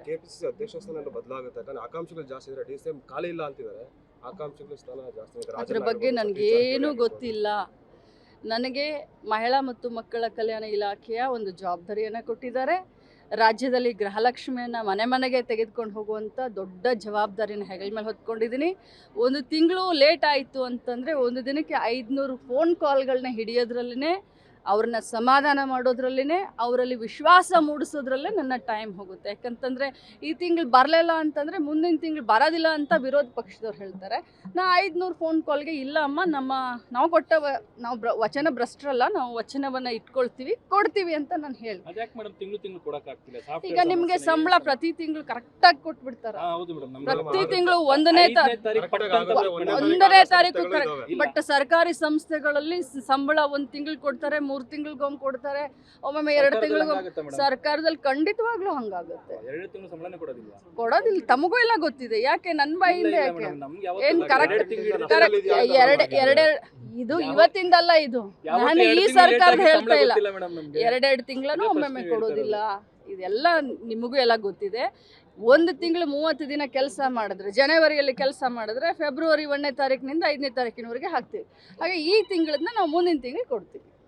KPCC ಅಧ್ಯಕ್ಷ ಸ್ಥಾನ ಬದಲಾಗುತ್ತೆ ಯಾಕಂದ್ರೆ ಆಕಾಂಕ್ಷಿಗಳು ಜಾಸ್ತಿ ಇದ್ದಾರೆ, ಡಿಸಿಎಂ ಖಾಲಿ ಇಲ್ಲ ಅಂತಿದ್ದಾರೆ, ಆಕಾಂಕ್ಷಿಗಳ ಸ್ಥಾನ ಜಾಸ್ತಿ ಇದೆ. ಅದ್ರ ಬಗ್ಗೆ ನನಗೇನು ಗೊತ್ತಿಲ್ಲ. ನನಗೆ ಮಹಿಳಾ ಮತ್ತು ಮಕ್ಕಳ ಕಲ್ಯಾಣ ಇಲಾಖೆಯ ಒಂದು ಜವಾಬ್ದಾರಿಯನ್ನು ಕೊಟ್ಟಿದ್ದಾರೆ. ರಾಜ್ಯದಲ್ಲಿ ಗೃಹಲಕ್ಷ್ಮಿಯನ್ನು ಮನೆ ಮನೆಗೆ ತೆಗೆದುಕೊಂಡು ಹೋಗುವಂಥ ದೊಡ್ಡ ಜವಾಬ್ದಾರಿನ ಹೆಗಲ ಮೇಲೆ ಹೊತ್ಕೊಂಡಿದ್ದೀನಿ. ಒಂದು ತಿಂಗಳು ಲೇಟ್ ಆಯಿತು ಅಂತಂದರೆ ಒಂದು ದಿನಕ್ಕೆ 500 ಫೋನ್ ಕಾಲ್ಗಳನ್ನ ಹಿಡಿಯೋದ್ರಲ್ಲೇ, ಅವ್ರನ್ನ ಸಮಾಧಾನ ಮಾಡೋದ್ರಲ್ಲೇ, ಅವರಲ್ಲಿ ವಿಶ್ವಾಸ ಮೂಡಿಸೋದ್ರಲ್ಲೇ ನನ್ನ ಟೈಮ್ ಹೋಗುತ್ತೆ. ಯಾಕಂತಂದರೆ ಈ ತಿಂಗಳು ಬರಲಿಲ್ಲ ಅಂತಂದರೆ ಮುಂದಿನ ತಿಂಗಳು ಬರೋದಿಲ್ಲ ಅಂತ ವಿರೋಧ ಪಕ್ಷದವ್ರು ಹೇಳ್ತಾರೆ. ನಾ 500 ಫೋನ್ ಕಾಲ್ಗೆ ಇಲ್ಲ ಅಮ್ಮ, ನಾವು ಕೊಟ್ಟ ನಾವು ವಚನ ಭ್ರಷ್ಟರಲ್ಲ, ನಾವು ವಚನವನ್ನು ಇಟ್ಕೊಳ್ತೀವಿ, ಕೊಡ್ತೀವಿ ಅಂತ ನಾನು ಹೇಳಿ. ಈಗ ನಿಮಗೆ ಸಂಬಳ ಪ್ರತಿ ತಿಂಗಳು ಕರೆಕ್ಟಾಗಿ ಕೊಟ್ಬಿಡ್ತಾರೆ. ಪ್ರತಿ ತಿಂಗಳು 1ನೇ ತಾರೀಕು ಬಟ್ ಸರ್ಕಾರಿ ಸಂಸ್ಥೆಗಳಲ್ಲಿ ಸಂಬಳ 1 ತಿಂಗಳು ಕೊಡ್ತಾರೆ, 3 ತಿಂಗಳಿಗೊಮ್ಮೆ ಕೊಡ್ತಾರೆ, ಒಮ್ಮೊಮ್ಮೆ 2 ತಿಂಗಳಿಗೊಮ್ಮೆ. ಸರ್ಕಾರದಲ್ಲಿ ಖಂಡಿತವಾಗ್ಲೂ ಹಂಗಾಗುತ್ತೆ. ಕೊಡೋದಿಲ್ಲ. ತಮಗೂ ಎಲ್ಲ ಗೊತ್ತಿದೆ. ಯಾಕೆ ನನ್ನ ಬಾಯಿಂದ ಯಾಕೆ ಏನ್ ಕರೆಕ್ಟ್ ಇದು ಇವತ್ತಿಂದಲ್ಲ, ಇದು ನಾನು ಈ ಸರ್ಕಾರದ ಹೇಳ್ತಾ ಇಲ್ಲ. 2 ತಿಂಗಳನ್ನು ಒಮ್ಮೊಮ್ಮೆ ಕೊಡೋದಿಲ್ಲ. ಇದೆಲ್ಲ ನಿಮಗೂ ಎಲ್ಲ ಗೊತ್ತಿದೆ. 1 ತಿಂಗಳು 30 ದಿನ ಕೆಲಸ ಮಾಡಿದ್ರೆ, ಜನವರಿಯಲ್ಲಿ ಕೆಲಸ ಮಾಡಿದ್ರೆ ಫೆಬ್ರವರಿ 1ನೇ ತಾರೀಕಿನಿಂದ 5ನೇ ತಾರೀಕಿನವರೆಗೆ ಹಾಕ್ತೀವಿ. ಹಾಗೆ ಈ ತಿಂಗಳನ್ನ ನಾವು ಮುಂದಿನ ತಿಂಗಳು ಕೊಡ್ತೀವಿ.